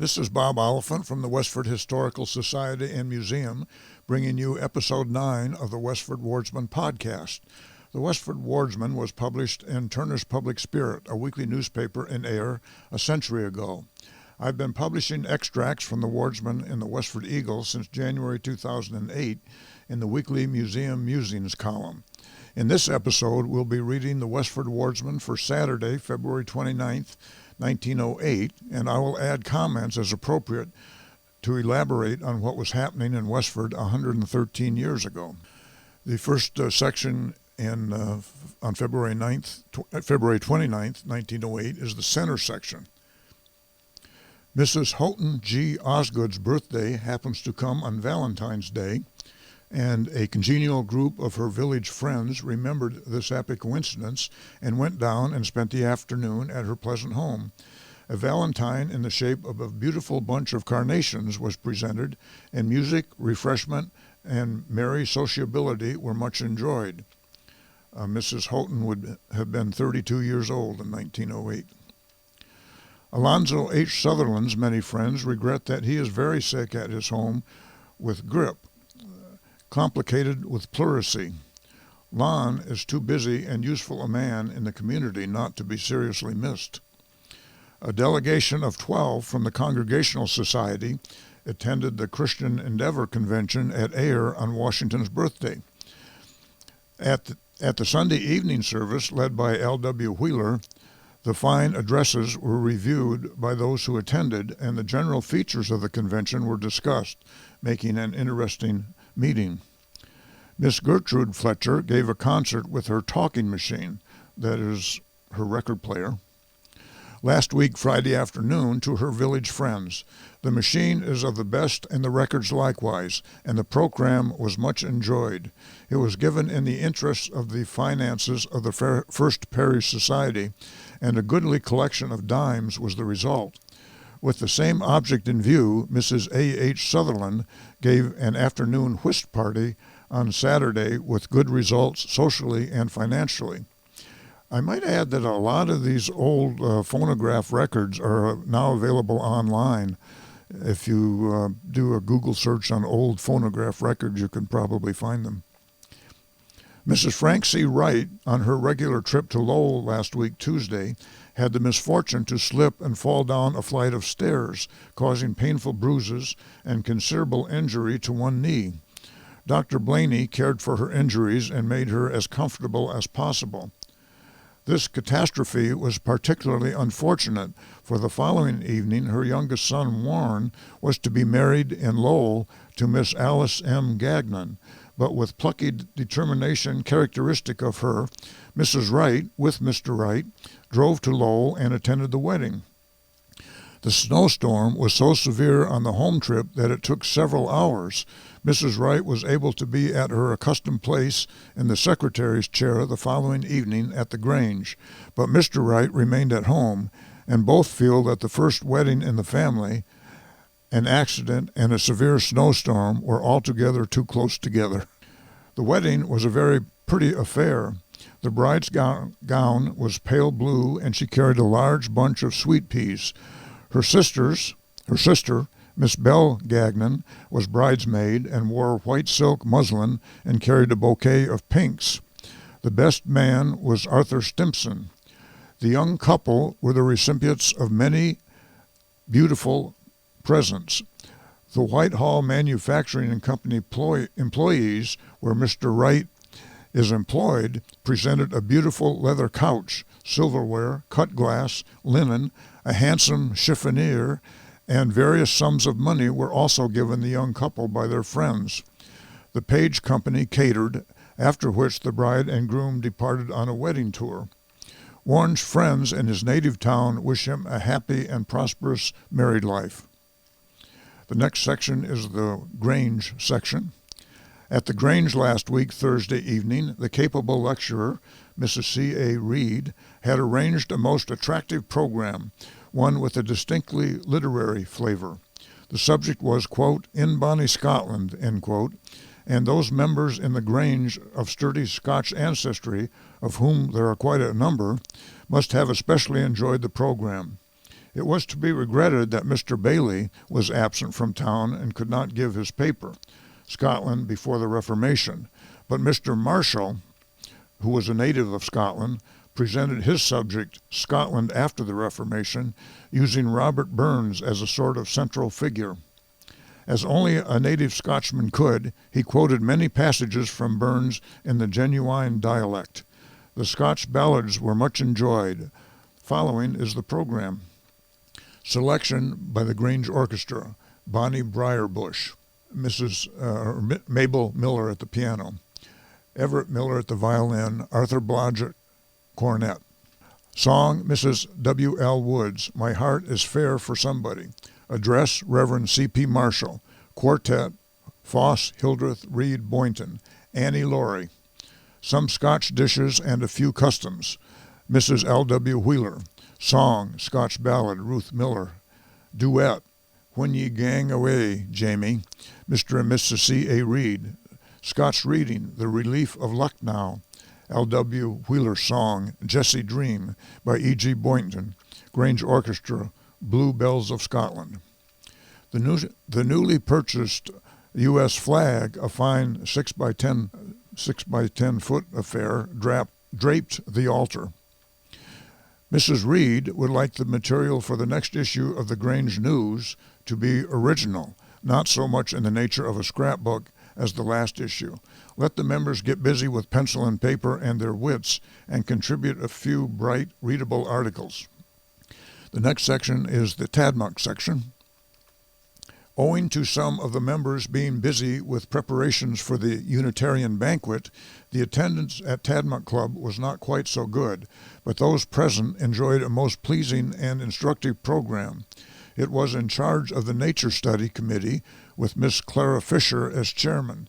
This is Bob Oliphant from the Westford Historical Society and Museum, bringing you Episode 9 of the Westford Wardsman podcast. The Westford Wardsman was published in Turner's Public Spirit, a weekly newspaper in Ayer, a century ago. I've been publishing extracts from the Wardsman in the Westford Eagle since January 2008 in the weekly Museum Musings column. In this episode, we'll be reading the Westford Wardsman for Saturday, February 29th, 1908, and I will add comments as appropriate to elaborate on what was happening in Westford 113 years ago. The first section on February 29th, 1908 is the center section. Mrs. Houghton G. Osgood's birthday happens to come on Valentine's Day, and a congenial group of her village friends remembered this happy coincidence and went down and spent the afternoon at her pleasant home. A valentine in the shape of a beautiful bunch of carnations was presented, and music, refreshment, and merry sociability were much enjoyed. Mrs. Houghton would have been 32 years old in 1908. Alonzo H. Sutherland's many friends regret that he is very sick at his home with grippe, complicated with pleurisy. Lon is too busy and useful a man in the community not to be seriously missed. A delegation of 12 from the Congregational Society attended the Christian Endeavor Convention at Ayer on Washington's birthday. At the Sunday evening service led by L.W. Wheeler, the fine addresses were reviewed by those who attended, and the general features of the convention were discussed, making an interesting meeting. Miss Gertrude Fletcher gave a concert with her talking machine, that is, her record player, last week Friday afternoon to her village friends. The machine is of the best and the records likewise, and the program was much enjoyed. It was given in the interests of the finances of the First Parish Society, and a goodly collection of dimes was the result. With the same object in view, Mrs. A. H. Sutherland gave an afternoon whist party on Saturday with good results socially and financially. I might add that a lot of these old phonograph records are now available online. If you do a Google search on old phonograph records, you can probably find them. Mrs. Frank C. Wright, on her regular trip to Lowell last week Tuesday, had the misfortune to slip and fall down a flight of stairs, causing painful bruises and considerable injury to one knee. Dr. Blaney cared for her injuries and made her as comfortable as possible. This catastrophe was particularly unfortunate, for the following evening her youngest son, Warren, was to be married in Lowell to Miss Alice M. Gagnon, but with plucky determination characteristic of her, Mrs. Wright, with Mr. Wright, drove to Lowell and attended the wedding. The snowstorm was so severe on the home trip that it took several hours. Mrs. Wright was able to be at her accustomed place in the secretary's chair the following evening at the Grange, but Mr. Wright remained at home, and both feel that the first wedding in the family, an accident, and a severe snowstorm were altogether too close together. The wedding was a very pretty affair. The bride's gown was pale blue, and she carried a large bunch of sweet peas. Her sister, Miss Belle Gagnon, was bridesmaid and wore white silk muslin and carried a bouquet of pinks. The best man was Arthur Stimpson. The young couple were the recipients of many beautiful presents. The Whitehall Manufacturing and Company employees, where Mr. Wright is employed, presented a beautiful leather couch, silverware, cut glass, linen, a handsome chiffonier, and various sums of money were also given the young couple by their friends. The Page Company catered, after which the bride and groom departed on a wedding tour. Warren's friends in his native town wish him a happy and prosperous married life. The next section is the Grange section. At the Grange last week, Thursday evening, the capable lecturer, Mrs. C. A. Reed, had arranged a most attractive program, one with a distinctly literary flavor. The subject was, quote, "In Bonnie Scotland," end quote, and those members in the Grange of sturdy Scotch ancestry, of whom there are quite a number, must have especially enjoyed the program. It was to be regretted that Mr. Bailey was absent from town and could not give his paper, Scotland Before the Reformation, but Mr. Marshall, who was a native of Scotland, presented his subject, Scotland After the Reformation, using Robert Burns as a sort of central figure. As only a native Scotchman could, he quoted many passages from Burns in the genuine dialect. The Scotch ballads were much enjoyed. Following is the program. Selection by the Grange Orchestra, Bonnie Briarbush, Mabel Miller at the piano, Everett Miller at the violin, Arthur Blodgett, cornet. Song, Mrs. W. L. Woods, My Heart is Fair for Somebody. Address, Reverend C.P. Marshall. Quartet, Foss, Hildreth, Reed, Boynton. Annie Laurie. Some Scotch dishes and a few customs. Mrs. L. W. Wheeler. Song, Scotch ballad, Ruth Miller. Duet, When Ye Gang Away, Jamie. Mr. and Mrs. C. A. Reed. Scotch reading, The Relief of Lucknow. L. W. Wheeler song, Jessie Dream, by E. G. Boynton. Grange Orchestra, Blue Bells of Scotland. The newly purchased U.S. flag, a fine 6 by 10 foot affair, draped the altar. Mrs. Reed would like the material for the next issue of the Grange News to be original, not so much in the nature of a scrapbook as the last issue. Let the members get busy with pencil and paper and their wits and contribute a few bright, readable articles. The next section is the Tadmak section. Owing to some of the members being busy with preparations for the Unitarian banquet, the attendance at Tadmak Club was not quite so good, but those present enjoyed a most pleasing and instructive program. It was in charge of the Nature Study Committee, with Miss Clara Fisher as chairman.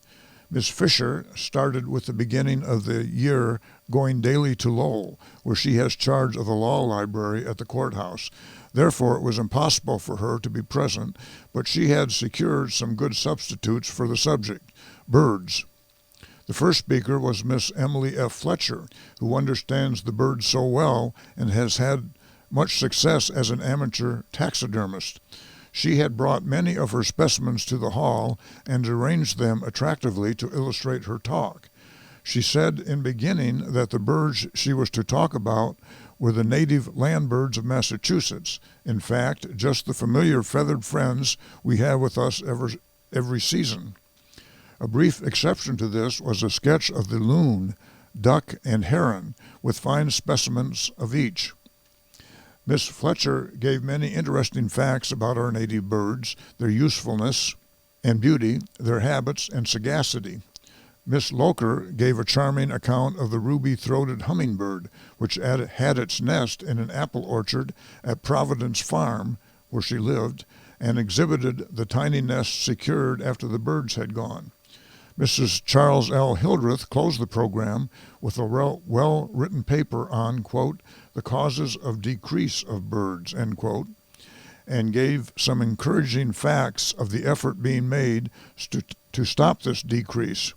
Miss Fisher started with the beginning of the year going daily to Lowell, where she has charge of the law library at the courthouse. Therefore, it was impossible for her to be present, but she had secured some good substitutes for the subject, birds. The first speaker was Miss Emily F. Fletcher, who understands the birds so well and has had much success as an amateur taxidermist. She had brought many of her specimens to the hall and arranged them attractively to illustrate her talk. She said in beginning that the birds she was to talk about were the native land birds of Massachusetts. In fact, just the familiar feathered friends we have with us every season. A brief exception to this was a sketch of the loon, duck, and heron, with fine specimens of each. Miss Fletcher gave many interesting facts about our native birds, their usefulness and beauty, their habits and sagacity. Miss Loker gave a charming account of the ruby-throated hummingbird, which had its nest in an apple orchard at Providence Farm, where she lived, and exhibited the tiny nest secured after the birds had gone. Mrs. Charles L. Hildreth closed the program with a well-written paper on, quote, the causes of decrease of birds, end quote, and gave some encouraging facts of the effort being made to stop this decrease.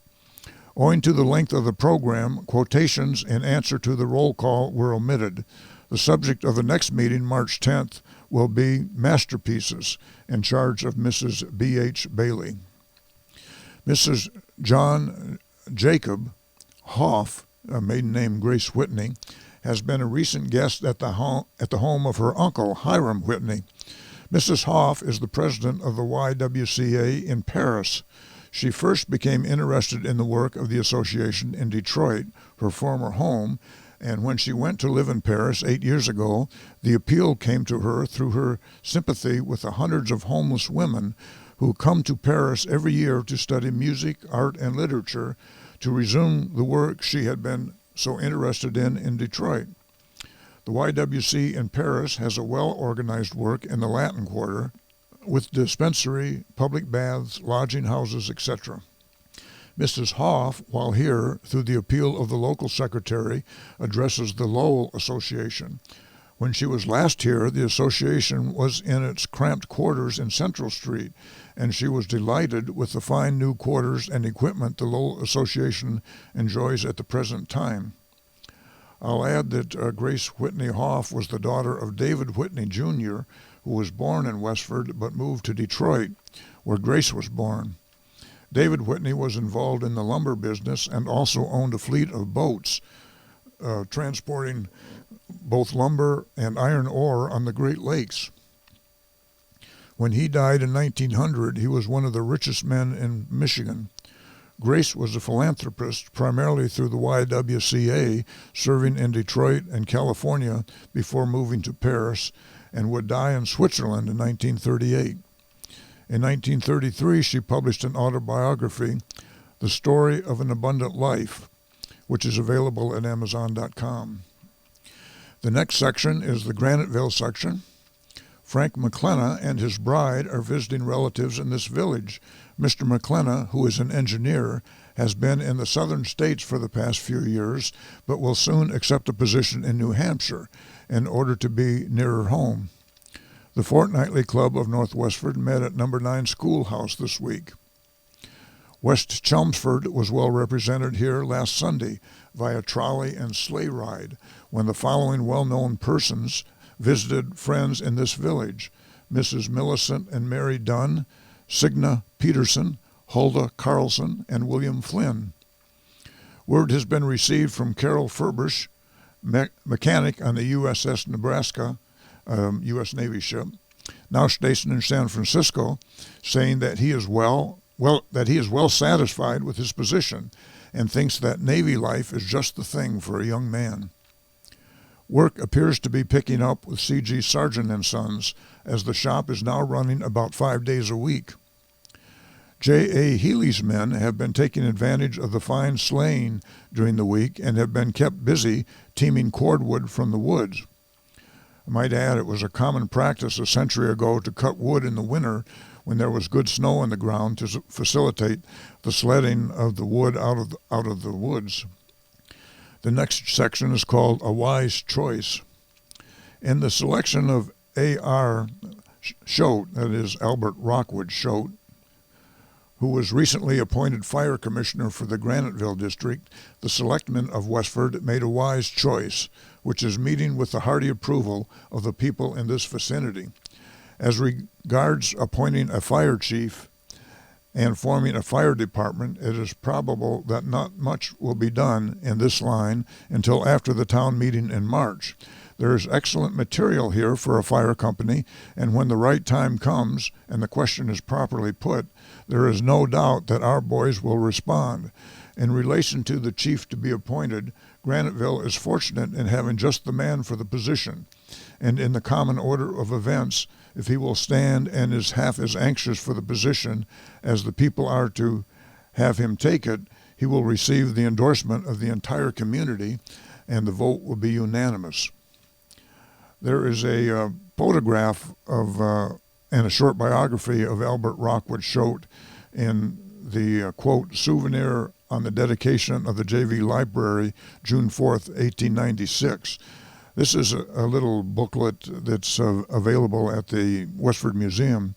Owing to the length of the program, quotations in answer to the roll call were omitted. The subject of the next meeting, March 10th, will be masterpieces, in charge of Mrs. B.H. Bailey. Mrs. John Jacob Hoff, a maiden name Grace Whitney, has been a recent guest at the home of her uncle, Hiram Whitney. Mrs. Hoff is the president of the YWCA in Paris. She first became interested in the work of the association in Detroit, her former home, and when she went to live in Paris 8 years ago, the appeal came to her through her sympathy with the hundreds of homeless women who come to Paris every year to study music, art, and literature, to resume the work she had been so interested in Detroit. The YWC in Paris has a well-organized work in the Latin Quarter, with dispensary, public baths, lodging houses, etc. Mrs. Hoff, while here, through the appeal of the local secretary, addresses the Lowell Association. When she was last here, the association was in its cramped quarters in Central Street, and she was delighted with the fine new quarters and equipment the Lowell Association enjoys at the present time. I'll add that Grace Whitney Hoff was the daughter of David Whitney, Jr., who was born in Westford but moved to Detroit, where Grace was born. David Whitney was involved in the lumber business and also owned a fleet of boats transporting both lumber and iron ore on the Great Lakes. When he died in 1900, he was one of the richest men in Michigan. Grace was a philanthropist primarily through the YWCA, serving in Detroit and California before moving to Paris, and would die in Switzerland in 1938. In 1933, she published an autobiography, The Story of an Abundant Life, which is available at Amazon.com. The next section is the Graniteville Section. Frank McClenna and his bride are visiting relatives in this village. Mr. McClenna, who is an engineer, has been in the southern states for the past few years, but will soon accept a position in New Hampshire in order to be nearer home. The Fortnightly Club of North Westford met at No. 9 Schoolhouse this week. West Chelmsford was well represented here last Sunday via trolley and sleigh ride when the following well-known persons visited friends in this village: Mrs. Millicent and Mary Dunn, Signa Peterson, Hulda Carlson, and William Flynn. Word has been received from Carol Furbish, mechanic on the USS Nebraska, U.S. Navy ship, now stationed in San Francisco, saying that he is well satisfied with his position and thinks that Navy life is just the thing for a young man. Work appears to be picking up with C.G. Sargent & Sons, as the shop is now running about 5 days a week. J.A. Healy's men have been taking advantage of the fine sleighing during the week and have been kept busy teaming cordwood from the woods. I might add it was a common practice a century ago to cut wood in the winter when there was good snow on the ground to facilitate the sledding of the wood out of the woods. The next section is called A Wise Choice. In the selection of A.R. Choate, that is Albert Rockwood Choate, who was recently appointed fire commissioner for the Graniteville district, the selectmen of Westford made a wise choice, which is meeting with the hearty approval of the people in this vicinity. As regards appointing a fire chief and forming a fire department, it is probable that not much will be done in this line until after the town meeting in March. There is excellent material here for a fire company, and when the right time comes and the question is properly put, there is no doubt that our boys will respond. In relation to the chief to be appointed, Graniteville is fortunate in having just the man for the position, and in the common order of events, if he will stand and is half as anxious for the position as the people are to have him take it, he will receive the endorsement of the entire community, and the vote will be unanimous. There is a photograph of and a short biography of Albert Rockwood Choate in the, quote, souvenir on the dedication of the J.V. Library, June 4th, 1896. This is a little booklet that's available at the Westford Museum.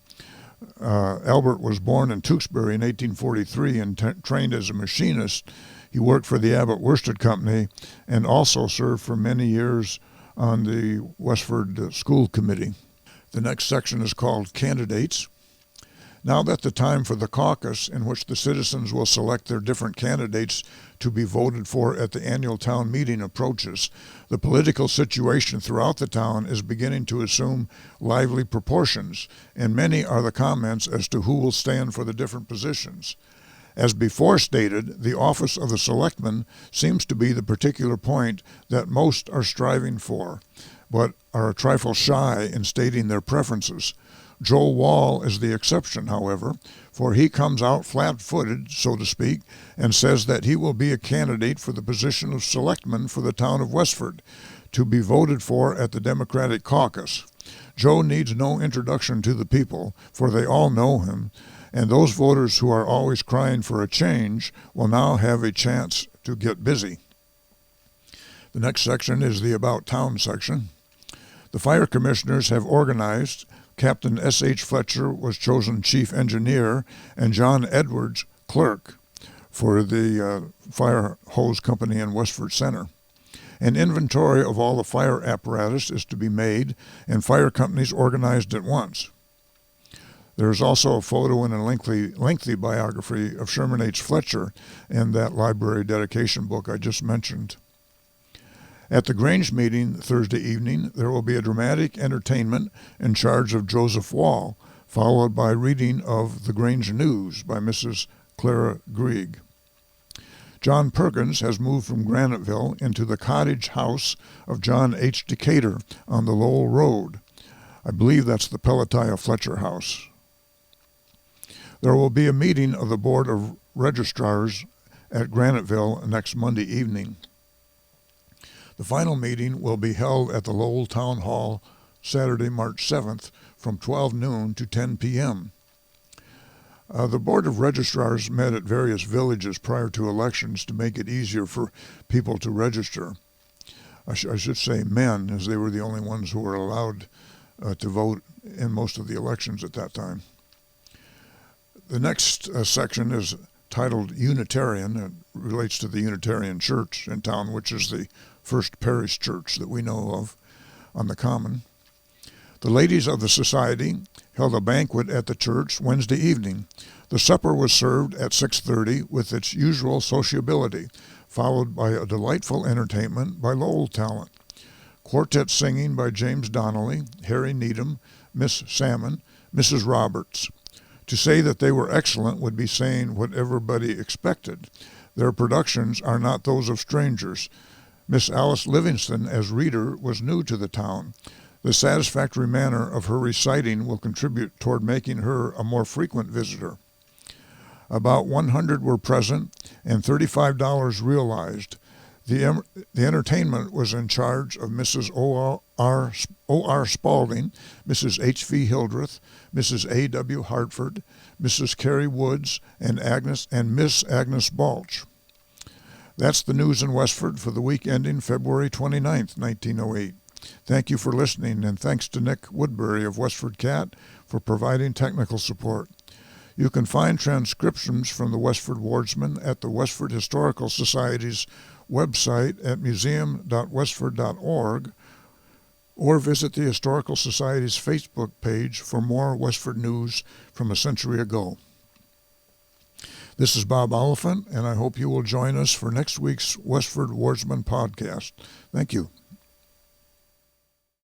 Albert was born in Tewksbury in 1843 and trained as a machinist. He worked for the Abbott Worsted Company and also served for many years on the Westford School Committee. The next section is called Candidates. Now that the time for the caucus, in which the citizens will select their different candidates to be voted for at the annual town meeting, approaches, the political situation throughout the town is beginning to assume lively proportions, and many are the comments as to who will stand for the different positions. As before stated, the office of the selectman seems to be the particular point that most are striving for, but are a trifle shy in stating their preferences. Joe Wall is the exception, however, for he comes out flat-footed, so to speak, and says that he will be a candidate for the position of selectman for the town of Westford, to be voted for at the Democratic caucus. Joe needs no introduction to the people, for they all know him, and those voters who are always crying for a change will now have a chance to get busy. The next section is the About Town section. The fire commissioners have organized. Captain S.H. Fletcher was chosen chief engineer and John Edwards clerk for the fire hose company in Westford Center. An inventory of all the fire apparatus is to be made and fire companies organized at once. There is also a photo and a lengthy biography of Sherman H. Fletcher in that library dedication book I just mentioned. At the Grange meeting Thursday evening, there will be a dramatic entertainment in charge of Joseph Wall, followed by reading of the Grange News by Mrs. Clara Grieg. John Perkins has moved from Graniteville into the cottage house of John H. Decatur on the Lowell Road. I believe that's the Pelatiah Fletcher house. There will be a meeting of the Board of Registrars at Graniteville next Monday evening. The final meeting will be held at the Lowell Town Hall Saturday, March 7th from 12 noon to 10 p.m. The Board of Registrars met at various villages prior to elections to make it easier for people to register. I should say men, as they were the only ones who were allowed to vote in most of the elections at that time. The next section is titled Unitarian. It relates to the Unitarian Church in town, which is the first parish church that we know of on the Common. The ladies of the society held a banquet at the church Wednesday evening. The supper was served at 6:30 with its usual sociability, followed by a delightful entertainment by Lowell talent. Quartet singing by James Donnelly, Harry Needham, Miss Salmon, Mrs. Roberts. To say that they were excellent would be saying what everybody expected. Their productions are not those of strangers. Miss Alice Livingston, as reader, was new to the town. The satisfactory manner of her reciting will contribute toward making her a more frequent visitor. About 100 were present and $35 realized. The entertainment was in charge of Mrs. O.R. Spalding, Mrs. H.V. Hildreth, Mrs. A.W. Hartford, Mrs. Carrie Woods, and Miss Agnes Balch. That's the news in Westford for the week ending February 29th, 1908. Thank you for listening, and thanks to Nick Woodbury of WestfordCAT for providing technical support. You can find transcriptions from the Westford Wardsman at the Westford Historical Society's website at museum.westford.org, or visit the Historical Society's Facebook page for more Westford news from a century ago. This is Bob Oliphant, and I hope you will join us for next week's Westford Wardsman podcast. Thank you.